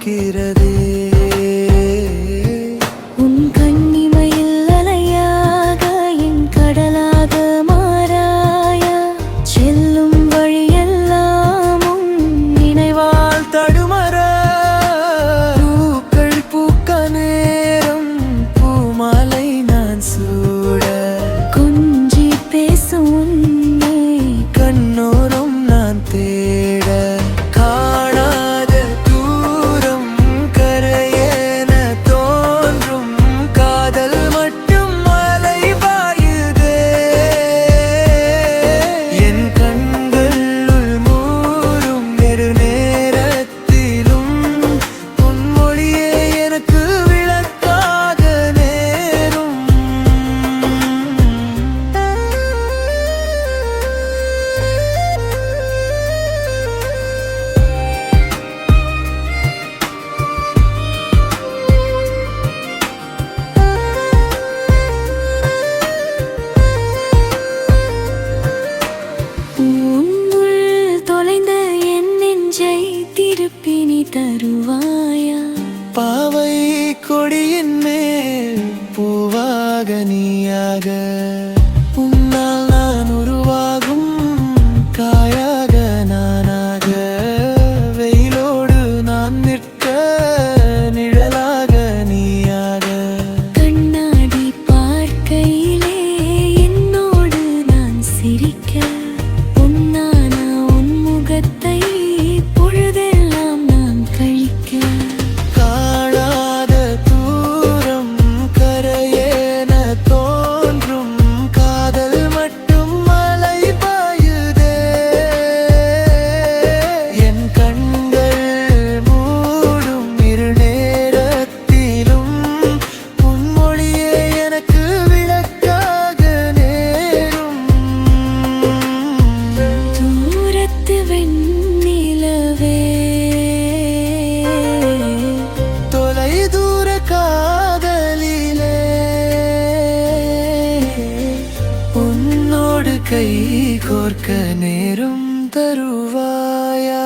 பூக்கிறதே. உன் கண்ணிமையில் அலையாக என் கடலாக மாறாயா? செல்லும் வழியெல்லாம் உன் நினைவால் தடுமர பூக்கள் பூக்க நேரம் பூமாலை நான் சூட கொஞ்சி பேசும் உன்னை கண்ணோரம் நான் தேட காணாத தூரம் கரையேன தோன்றும் காதல் மட்டும் மலை பாயுதே. என் கண்கள் மூறும் நெருநேரத்திலும் உன் மொழியே எனக்கு விளக்காக நேரும். உன்னுள் தொலைந்த என் நெஞ்சை திருப்பி நீ தருவாயா? பாவை கொடியின் மேல் பூவாக நீயாக உன்னால் நான் உருவாகும் காயாக நானாக வெயிலோடு நான் நிற்க நிழலாக நீயாக கண்ணாடி பார்க்கையிலே என்னோடு நான் சிரிக்க பொன்னான உன் முகத்தை பொழுதெல்லாம் நான் கழிக்க காணாத தூரம் கரையேன தோன்றும் காதல் மட்டும் மலை பாயுதே. என் கண்கள் மூடும் இருநேரத்திலும் உன் மொழியே எனக்கு விளக்காக நேரும். தூரத்து வெண்ணிலவே தொலை தூர காதலிலே உன்னோடு கை கோர்க்க நேரும் தருவாயா?